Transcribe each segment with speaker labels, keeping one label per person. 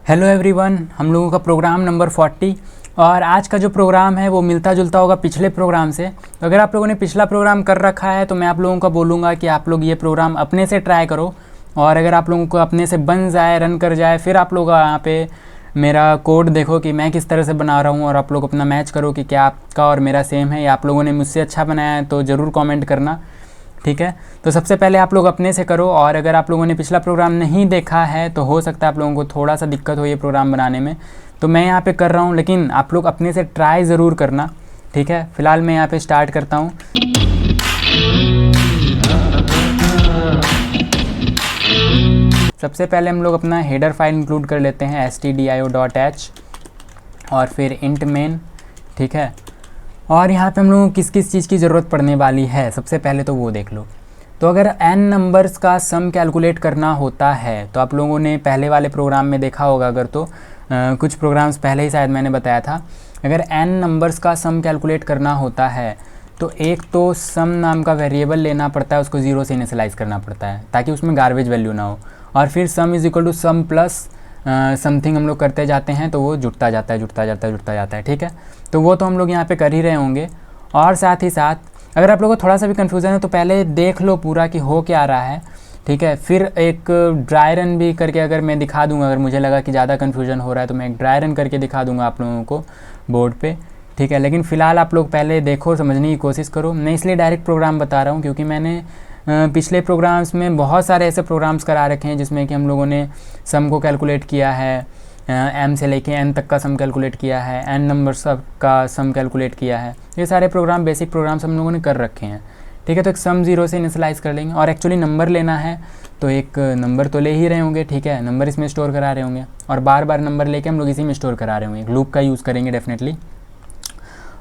Speaker 1: Hello everyone, हम लोगों का प्रोग्राम नंबर 40 और आज का जो प्रोग्राम है वो मिलता जुलता होगा पिछले प्रोग्राम से। तो अगर आप लोगों ने पिछला प्रोग्राम कर रखा है तो मैं आप लोगों को बोलूँगा कि आप लोग ये प्रोग्राम अपने से ट्राई करो, और अगर आप लोगों को अपने से बन जाए, रन कर जाए, फिर आप लोग यहाँ पे मेरा कोड देखो कि मैं किस तरह से बना रहा हूँ और आप लोग अपना मैच करो कि क्या आपका और मेरा सेम है या आप लोगों ने मुझसे अच्छा बनाया है, तो ज़रूर कॉमेंट करना, ठीक है। तो सबसे पहले आप लोग अपने से करो, और अगर आप लोगों ने पिछला प्रोग्राम नहीं देखा है तो हो सकता है आप लोगों को थोड़ा सा दिक्कत हो ये प्रोग्राम बनाने में, तो मैं यहाँ पे कर रहा हूँ, लेकिन आप लोग अपने से ट्राई ज़रूर करना, ठीक है। फिलहाल मैं यहाँ पे स्टार्ट करता हूँ। सबसे पहले हम लोग अपना हेडर फाइल इंक्लूड कर लेते हैं stdio.h और फिर इंट मेन, ठीक है। और यहाँ पे हम लोगों को किस किस चीज़ की ज़रूरत पड़ने वाली है सबसे पहले तो वो देख लो। तो अगर n नंबर्स का सम कैलकुलेट करना होता है तो आप लोगों ने पहले वाले प्रोग्राम में देखा होगा, अगर तो कुछ प्रोग्राम्स पहले ही शायद मैंने बताया था। अगर n नंबर्स का सम कैलकुलेट करना होता है तो एक तो सम नाम का वेरिएबल लेना पड़ता है, उसको 0 से इनिशियलाइज करना पड़ता है ताकि उसमें गार्बेज वैल्यू ना हो, और फिर sum is equal to sum plus something हम लोग करते जाते हैं तो वो जुड़ता जाता है, ठीक है। तो वो तो हम लोग यहाँ पे कर ही रहे होंगे। और साथ ही साथ अगर आप लोगों को थोड़ा सा भी कन्फ्यूज़न है तो पहले देख लो पूरा कि हो क्या रहा है, ठीक है। फिर एक ड्राई रन भी करके अगर मैं दिखा दूंगा, अगर मुझे लगा कि ज़्यादा कन्फ्यूजन हो रहा है तो मैं एक ड्राई रन करके दिखा दूंगा आप लोगों को बोर्ड पे, ठीक है। लेकिन फ़िलहाल आप लोग पहले देखो, समझने की कोशिश करो। मैं इसलिए डायरेक्ट प्रोग्राम बता रहा हूँ क्योंकि मैंने पिछले प्रोग्राम्स में बहुत सारे ऐसे प्रोग्राम्स करा रखे हैं जिसमें कि हम लोगों ने सम को कैलकुलेट किया है, m से लेके n तक का सम कैलकुलेट किया है, n नंबर्स का सम कैलकुलेट किया है। ये सारे प्रोग्राम बेसिक प्रोग्राम्स हम लोगों ने कर रखे हैं, ठीक है। तो एक सम 0 से इनिशियलाइज़ कर लेंगे, और एक्चुअली नंबर लेना है तो एक नंबर तो ले ही रहे होंगे, ठीक है। नंबर इसमें स्टोर करा रहे होंगे और बार बार नंबर लेके हम लोग इसी में स्टोर करा रहे होंगे, एक लूप का यूज़ करेंगे डेफिनेटली।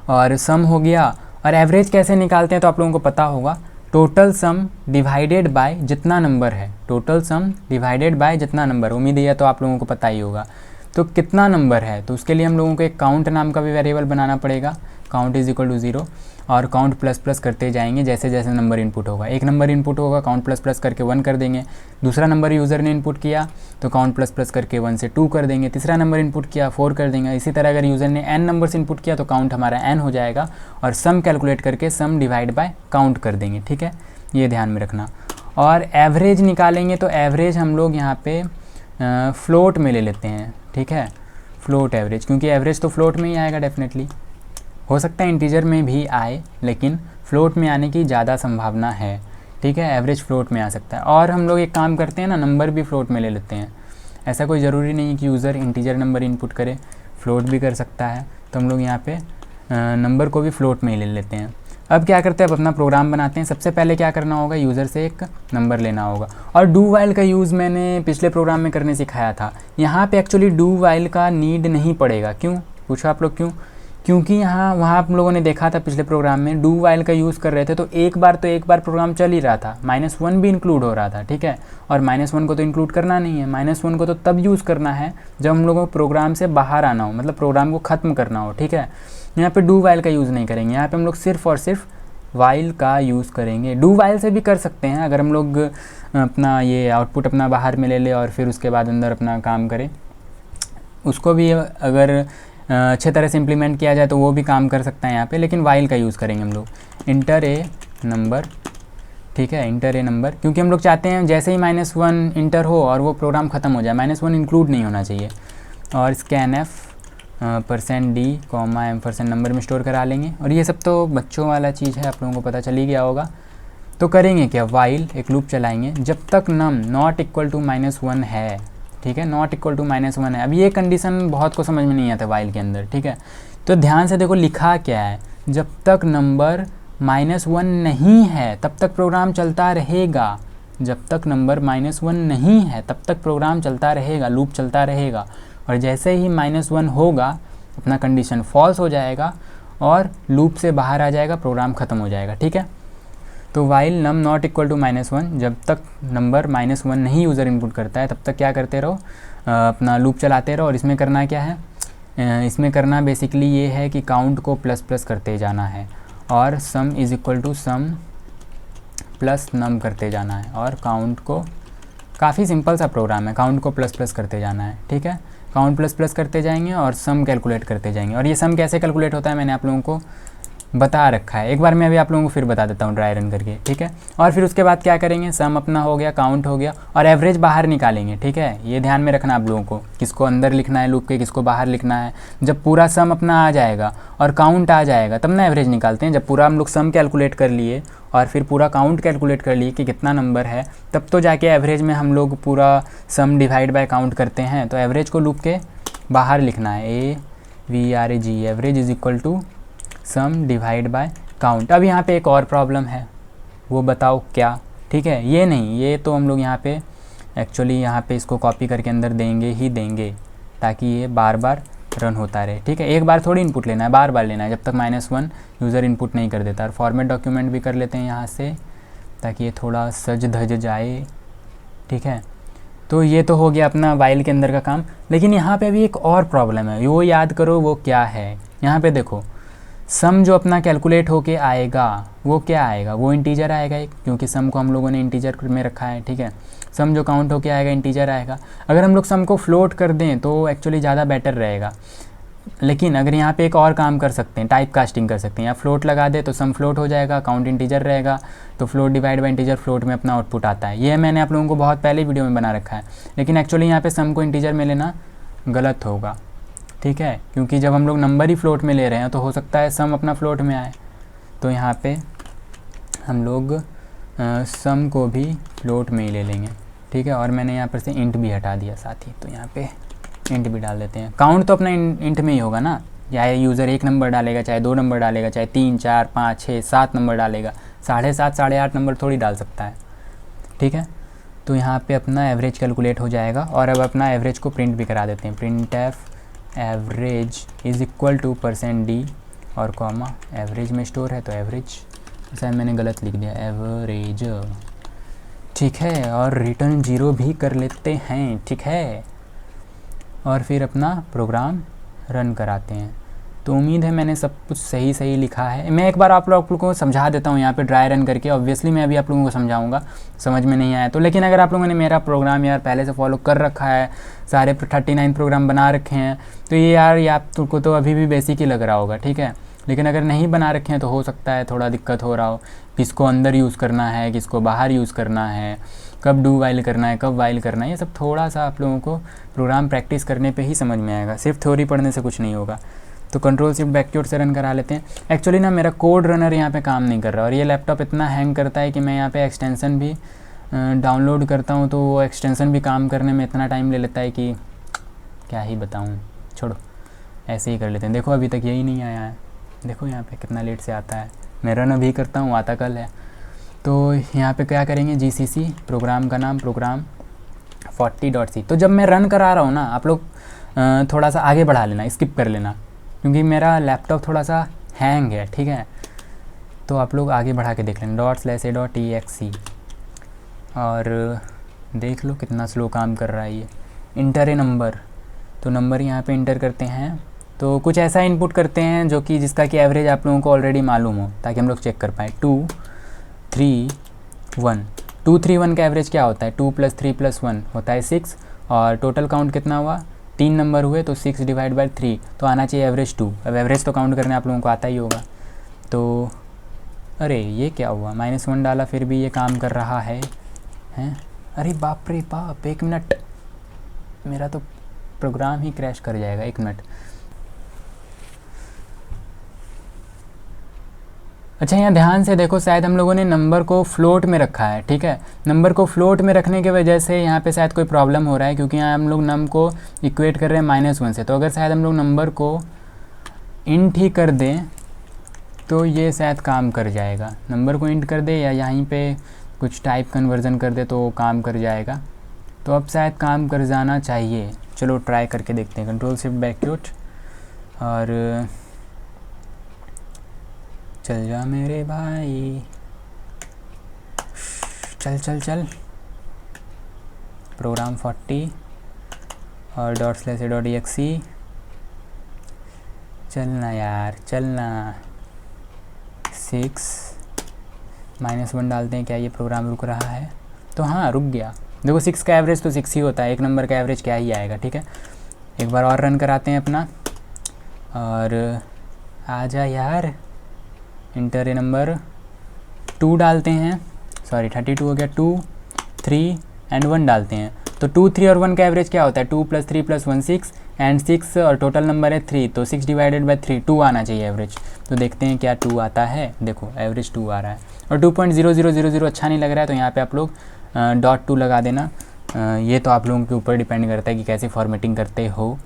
Speaker 1: और सम हो गया, और एवरेज कैसे निकालते हैं तो आप लोगों को पता होगा, टोटल सम डिवाइडेड बाय जितना नंबर है, टोटल सम डिवाइडेड बाय जितना नंबर, उम्मीद है तो आप लोगों को पता ही होगा। तो कितना नंबर है तो उसके लिए हम लोगों को एक काउंट नाम का भी वेरिएबल बनाना पड़ेगा, काउंट इज इक्वल टू 0, और काउंट प्लस प्लस करते जाएंगे जैसे जैसे नंबर इनपुट होगा। एक नंबर इनपुट होगा, काउंट प्लस प्लस करके 1 कर देंगे। दूसरा नंबर यूज़र ने इनपुट किया तो काउंट प्लस प्लस करके 1 से 2 कर देंगे। तीसरा नंबर इनपुट किया 4 कर देंगे। इसी तरह अगर यूज़र ने n नंबर्स इनपुट किया तो काउंट हमारा n हो जाएगा, और सम कैलकुलेट करके सम डिवाइड बाय काउंट कर देंगे, ठीक है। ये ध्यान में रखना। और एवरेज निकालेंगे तो एवरेज हम लोग यहाँ पे फ्लोट में ले लेते हैं, ठीक है। फ्लोट एवरेज, क्योंकि एवरेज तो फ्लोट में ही आएगा डेफिनेटली, हो सकता है इंटीजर में भी आए लेकिन फ्लोट में आने की ज़्यादा संभावना है, ठीक है। एवरेज फ्लोट में आ सकता है। और हम लोग एक काम करते हैं ना, नंबर भी फ्लोट में ले लेते हैं। ऐसा कोई ज़रूरी नहीं है कि यूज़र इंटीजर नंबर इनपुट करे, फ्लोट भी कर सकता है, तो हम लोग यहाँ पे नंबर को भी फ्लोट में ही ले लेते हैं। अब क्या करते हैं, अब अपना प्रोग्राम बनाते हैं। सबसे पहले क्या करना होगा, यूज़र से एक नंबर लेना होगा, और डू वाइल का यूज़ मैंने पिछले प्रोग्राम में करने सिखाया था। यहाँ पे एक्चुअली डू वाइल का नीड नहीं पड़ेगा। क्यों पूछा आप लोग, क्यों? क्योंकि वहाँ आप लोगों ने देखा था पिछले प्रोग्राम में डू वाइल का यूज़ कर रहे थे तो एक बार प्रोग्राम चल ही रहा था, -1 भी इंक्लूड हो रहा था, ठीक है। और -1 को तो इंक्लूड करना नहीं है, -1 को तो तब यूज़ करना है जब हम लोगों को प्रोग्राम से बाहर आना हो, मतलब प्रोग्राम को ख़त्म करना हो, ठीक है। यहाँ पे डू वाइल का यूज़ नहीं करेंगे, यहाँ पे हम लोग सिर्फ और सिर्फ वाइल का यूज़ करेंगे। डू वाइल से भी कर सकते हैं, अगर हम लोग अपना ये आउटपुट अपना बाहर में ले ले और फिर उसके बाद अंदर अपना काम करें, उसको भी अगर अच्छे तरह से इम्प्लीमेंट किया जाए तो वो भी काम कर सकता है यहाँ पे, लेकिन वाइल का यूज़ करेंगे हम लोग। इंटर ए नंबर, ठीक है, इंटर ए नंबर, क्योंकि हम लोग चाहते हैं जैसे ही -1 इंटर हो और वो प्रोग्राम ख़त्म हो जाए, -1 इंक्लूड नहीं होना चाहिए। और scanf %d, एम्परसेंड नंबर में स्टोर करा लेंगे। और ये सब तो बच्चों वाला चीज़ है, आप लोगों को पता चल ही गया होगा। तो करेंगे क्या, वाइल एक लूप चलाएंगे जब तक नम नॉट इक्वल टू -1 है, ठीक है, नॉट इक्वल टू -1 है। अब ये कंडीशन बहुत को समझ में नहीं आता वाइल के अंदर, ठीक है। तो ध्यान से देखो लिखा क्या है, जब तक नंबर -1 नहीं है तब तक प्रोग्राम चलता रहेगा, जब तक नंबर -1 नहीं है तब तक प्रोग्राम चलता रहेगा, लूप चलता रहेगा। और जैसे ही -1 होगा अपना कंडीशन फॉल्स हो जाएगा और लूप से बाहर आ जाएगा, प्रोग्राम ख़त्म हो जाएगा, ठीक है। तो while num not equal to -1, जब तक नंबर -1 नहीं यूज़र इनपुट करता है तब तक क्या करते रहो, अपना लूप चलाते रहो। और इसमें करना क्या है, इसमें करना बेसिकली ये है कि काउंट को प्लस प्लस करते जाना है, और sum is equal to sum plus num करते जाना है। और काउंट को, काफ़ी सिंपल सा प्रोग्राम है, काउंट को प्लस प्लस करते जाना है, ठीक है। काउंट प्लस प्लस करते जाएंगे और सम कैलकुलेट करते जाएंगे। और ये सम कैसे कैलकुलेट होता है मैंने आप लोगों को बता रखा है, एक बार मैं अभी आप लोगों को फिर बता देता हूँ ड्राई रन करके, ठीक है। और फिर उसके बाद क्या करेंगे, सम अपना हो गया, काउंट हो गया, और एवरेज बाहर निकालेंगे, ठीक है। ये ध्यान में रखना आप लोगों को, किसको अंदर लिखना है लूप के, किसको बाहर लिखना है। जब पूरा सम अपना आ जाएगा और काउंट आ जाएगा तब ना एवरेज निकालते हैं। जब पूरा हम लोग सम कैलकुलेट कर लिए और फिर पूरा काउंट कैलकुलेट कर लिए कि कितना नंबर है, तब तो जाके एवरेज में हम लोग पूरा सम डिवाइड बाय काउंट करते हैं। तो एवरेज को लूप के बाहर लिखना है, AVRAG, average is equal to sum divide by count. अब यहाँ पे एक और प्रॉब्लम है, वो बताओ क्या, ठीक है। ये नहीं, ये तो हम लोग यहाँ पे एक्चुअली यहाँ पे इसको कॉपी करके अंदर देंगे ही देंगे ताकि ये बार बार रन होता रहे, ठीक है। एक बार थोड़ी इनपुट लेना है, बार बार लेना है जब तक -1 यूज़र इनपुट नहीं कर देता। और फॉर्मेट डॉक्यूमेंट भी कर लेते हैं यहाँ से ताकि ये थोड़ा सज धज जाए, ठीक है। तो ये तो हो गया अपना वाइल के अंदर का काम। लेकिन यहाँ पे भी एक और प्रॉब्लम है, वो याद करो वो क्या है। यहाँ पे देखो, सम जो अपना कैलकुलेट होके आएगा वो क्या आएगा, वो इंटीजर आएगा एक, क्योंकि सम को हम लोगों ने इंटीजर में रखा है, ठीक है। सम जो काउंट होके आएगा इंटीजर आएगा। अगर हम लोग सम को फ्लोट कर दें तो एक्चुअली ज़्यादा बेटर रहेगा। लेकिन अगर यहाँ पे एक और काम कर सकते हैं, टाइप कास्टिंग कर सकते हैं, या फ्लोट लगा दे तो सम फ्लोट हो जाएगा, काउंट इंटीजर रहेगा, तो float divide by integer float में अपना आउटपुट आता है। ये मैंने आप लोगों को बहुत पहले वीडियो में बना रखा है। लेकिन एक्चुअली यहाँ पे सम को इंटीजर में लेना गलत होगा, ठीक है, क्योंकि जब हम लोग नंबर ही फ्लोट में ले रहे हैं तो हो सकता है सम अपना फ्लोट में आए। तो यहाँ पे हम लोग सम को भी फ्लोट में ही ले लेंगे, ठीक है। और मैंने यहाँ पर से इंट भी हटा दिया साथ ही, तो यहाँ पे इंट भी डाल देते हैं। काउंट तो अपना इंट में ही होगा ना, चाहे यूज़र 1 नंबर डालेगा, चाहे 2 नंबर डालेगा, चाहे 3 4 5 6 7 नंबर डालेगा, 7.5 8.5 नंबर थोड़ी डाल सकता है, ठीक है। तो यहाँ पे अपना एवरेज कैलकुलेट हो जाएगा। और अब अपना एवरेज को प्रिंट भी करा देते हैं, print f average is equal to %d और कॉमा एवरेज में स्टोर है तो एवरेज, शायद मैंने गलत लिख दिया, एवरेज, ठीक है। और रिटर्न 0 भी कर लेते हैं, ठीक है। और फिर अपना प्रोग्राम रन कराते हैं। तो उम्मीद है मैंने सब कुछ सही सही लिखा है। मैं एक बार आप लोगों को समझा देता हूँ यहाँ पे ड्राई रन करके। ऑब्वियसली मैं अभी आप लोगों को समझाऊंगा, समझ में नहीं आया तो। लेकिन अगर आप लोगों ने मेरा प्रोग्राम यार पहले से फॉलो कर रखा है, सारे 39 प्रोग्राम बना रखे हैं, तो ये यार ये आप तुमको तो अभी भी बेसिक ही लग रहा होगा, ठीक है। लेकिन अगर नहीं बना रखे हैं तो हो सकता है थोड़ा दिक्कत हो रहा हो, किसको अंदर यूज़ करना है, किसको बाहर यूज़ करना है, कब डू वाइल करना है, कब वाइल करना है, ये सब थोड़ा सा आप लोगों को प्रोग्राम प्रैक्टिस करने पे ही समझ में आएगा, सिर्फ थ्योरी पढ़ने से कुछ नहीं होगा। तो कंट्रोल शिफ्ट बैकवर्ड से रन करा लेते हैं। एक्चुअली ना मेरा कोड रनर यहाँ पे काम नहीं कर रहा और ये लैपटॉप इतना हैंग करता है कि मैं यहाँ पे एक्सटेंसन भी डाउनलोड करता हूँ तो वो एक्सटेंसन भी काम करने में इतना टाइम ले लेता है कि क्या ही बताऊँ, छोड़ो ऐसे ही कर लेते हैं। देखो अभी तक यही नहीं आया है, देखो यहाँ पे कितना लेट से आता है। मैं रन अभी करता हूँ, आता कल है। तो यहाँ पे क्या करेंगे, GCC प्रोग्राम का नाम प्रोग्राम 40.c। तो जब मैं रन करा रहा हूँ ना, आप लोग थोड़ा सा आगे बढ़ा लेना, स्किप कर लेना, क्योंकि मेरा लैपटॉप थोड़ा सा हैंग है, ठीक है। तो आप लोग आगे बढ़ा के देख लेना ./a.exe और देख लो कितना स्लो काम कर रहा है ये। इंटर ए नंबर, तो नंबर यहाँ पे इंटर करते हैं। तो कुछ ऐसा इनपुट करते हैं जो कि जिसका कि एवरेज आप लोगों को ऑलरेडी मालूम हो, ताकि हम लोग चेक कर पाएँ। 2 3 1, 2 3 1 का एवरेज क्या होता है, 2 + 3 + 1 होता है 6। और टोटल काउंट कितना हुआ, 3 नंबर हुए, तो 6 / 3 तो आना चाहिए एवरेज 2। अब एवरेज तो काउंट करने आप लोगों को आता ही होगा। तो अरे ये क्या हुआ, -1 डाला फिर भी ये काम कर रहा है, हैं? अरे बाप रे बाप, 1 मिनट, मेरा तो प्रोग्राम ही क्रैश कर जाएगा, 1 मिनट। अच्छा यहाँ ध्यान से देखो, शायद हम लोगों ने नंबर को फ्लोट में रखा है, ठीक है। नंबर को फ्लोट में रखने की वजह से यहाँ पे शायद कोई प्रॉब्लम हो रहा है, क्योंकि यहाँ हम लोग नम को इक्वेट कर रहे हैं -1 से। तो अगर शायद हम लोग नंबर को इंट ही कर दें तो ये शायद काम कर जाएगा। नंबर को इंट कर दे या यहीं पे कुछ टाइप कन्वर्जन कर दे तो काम कर जाएगा। तो अब शायद काम कर जाना चाहिए, चलो ट्राई करके देखते हैं। कंट्रोल शिफ्ट बैकवर्ड और चल जा मेरे भाई, चल चल चल। प्रोग्राम 40 और ./a.exe, चलना यार चलना। 6 -1 डालते हैं, क्या ये प्रोग्राम रुक रहा है? तो हाँ रुक गया। देखो 6 का एवरेज तो 6 ही होता है, 1 नंबर का एवरेज क्या ही आएगा, ठीक है। एक बार और रन कराते हैं अपना, और आ जा यार, इंटर ए नंबर 2 डालते हैं, सॉरी 32 हो गया, 2 3 एंड 1 डालते हैं। तो 2 3 और 1 का एवरेज क्या होता है, 2 + 3 + 1 6 एंड 6 और टोटल नंबर है 3, तो 6 / 3 2 आना चाहिए एवरेज। तो देखते हैं क्या 2 आता है, देखो एवरेज 2 आ रहा है। और 2.0000 अच्छा नहीं लग रहा है, तो यहाँ पे आप लोग .2 लगा देना। ये तो आप लोगों के ऊपर डिपेंड करता है कि कैसे फॉर्मेटिंग करते हो।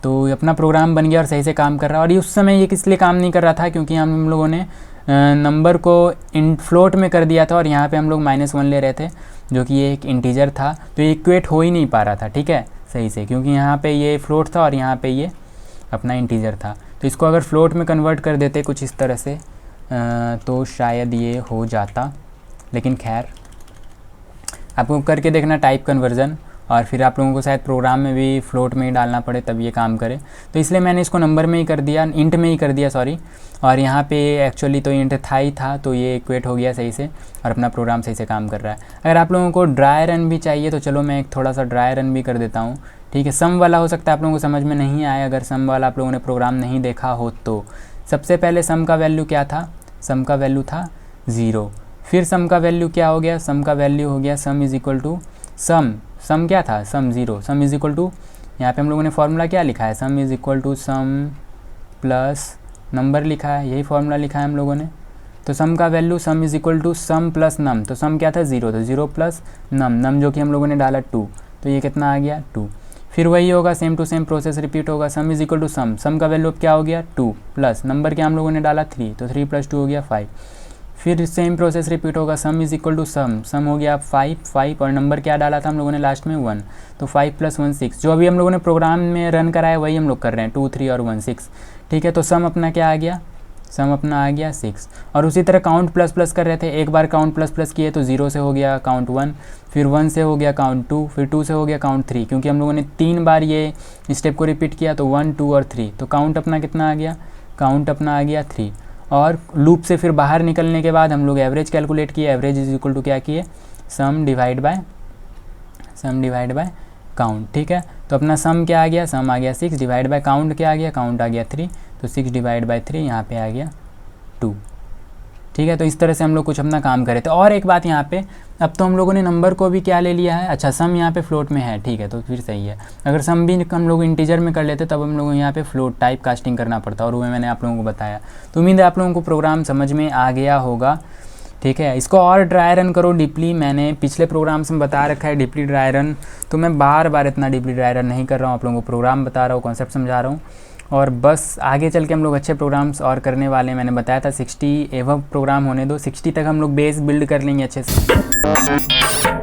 Speaker 1: तो अपना प्रोग्राम बन गया और सही से काम कर रहा है। और ये उस समय ये किस लिए काम नहीं कर रहा था, क्योंकि हम लोगों ने नंबर को इन फ्लोट में कर दिया था और यहाँ पे हम लोग -1 ले रहे थे, जो कि ये एक इंटीजर था, तो ये इक्वेट हो ही नहीं पा रहा था, ठीक है, सही से, क्योंकि यहाँ पे ये फ्लोट था और यहाँ पे ये अपना इंटीजर था। तो इसको अगर फ्लोट में कन्वर्ट कर देते कुछ इस तरह से तो शायद ये हो जाता, लेकिन खैर आपको करके देखना टाइप कन्वर्जन, और फिर आप लोगों को शायद प्रोग्राम में भी फ्लोट में ही डालना पड़े तब ये काम करे। तो इसलिए मैंने इसको नंबर में ही कर दिया, इंट में ही कर दिया सॉरी। और यहाँ पे एक्चुअली तो इंट था ही था, तो ये इक्वेट हो गया सही से और अपना प्रोग्राम सही से काम कर रहा है। अगर आप लोगों को ड्राई रन भी चाहिए तो चलो मैं एक थोड़ा सा ड्राई रन भी कर देता हूँ, ठीक है। सम वाला हो सकता है आप लोगों को समझ में नहीं आए, अगर सम वाला आप लोगों ने प्रोग्राम नहीं देखा हो तो। सबसे पहले सम का वैल्यू क्या था, सम का वैल्यू था 0। फिर सम का वैल्यू क्या हो गया, सम का वैल्यू हो गया sum is equal to sum क्या था, sum 0, sum is equal to, यहाँ पे हम लोगों ने फार्मूला क्या लिखा है, sum is equal to sum plus number लिखा है, यही फार्मूला लिखा है हम लोगों ने। तो सम का value sum is equal to sum plus num, तो सम क्या था 0, तो 0 प्लस नम जो कि हम लोगों ने डाला 2, तो ये कितना आ गया 2। फिर वही होगा, same to same process repeat होगा, sum is equal to sum का वैल्यू अब क्या हो गया 2 प्लस नंबर क्या हम लोगों ने डाला 3, तो 3 + 2 हो गया 5। फिर सेम प्रोसेस रिपीट होगा, सम इज़ इक्वल टू सम हो गया 5 और नंबर क्या डाला था हम लोगों ने लास्ट में 1, तो 5 + 1 6। जो अभी हम लोगों ने प्रोग्राम में रन कराया वही हम लोग कर रहे हैं, 2 3 और 1 6, ठीक है। तो सम अपना क्या आ गया, सम अपना आ गया 6। और उसी तरह काउंट प्लस प्लस कर रहे थे, एक बार काउंट प्लस प्लस किए तो 0 से हो गया काउंट 1, फिर 1 से हो गया काउंट 2, फिर 2 से हो गया काउंट 3, क्योंकि हम लोगों ने 3 बार ये स्टेप को रिपीट किया, तो 1 2 और 3, तो काउंट अपना कितना आ गया, काउंट अपना आ गया 3। और लूप से फिर बाहर निकलने के बाद हम लोग एवरेज कैलकुलेट किए, एवरेज इज इक्वल टू क्या किए, सम डिवाइड बाय काउंट, ठीक है। तो अपना सम क्या आ गया, सम आ गया 6, डिवाइड बाय काउंट क्या आ गया, काउंट आ गया 3, तो 6 डिवाइड बाय 3 यहाँ पे आ गया 2, ठीक है। तो इस तरह से हम लोग कुछ अपना काम करे थे। और एक बात यहाँ पे, अब तो हम लोगों ने नंबर को भी क्या ले लिया है, अच्छा सम यहाँ पे फ्लोट में है, ठीक है, तो फिर सही है। अगर सम भी हम लोग इंटीजर में कर लेते तब हम लोग यहाँ पे फ्लोट टाइप कास्टिंग करना पड़ता, और वो मैंने आप लोगों को बताया। तो उम्मीद है आप लोगों को प्रोग्राम समझ में आ गया होगा, ठीक है। इसको और ड्राई रन करो डीपली, मैंने पिछले प्रोग्राम्स में बता रखा है डीपली ड्राई रन, तो मैं बार बार इतना डीपली ड्राई रन नहीं कर रहा हूँ, आप लोगों को प्रोग्राम बता रहा हूँ, कॉन्सेप्ट समझा रहा हूँ। और बस आगे चल के हम लोग अच्छे प्रोग्राम्स और करने वाले हैं। मैंने बताया था 60 एवं प्रोग्राम होने दो, 60 तक हम लोग बेस बिल्ड कर लेंगे अच्छे से।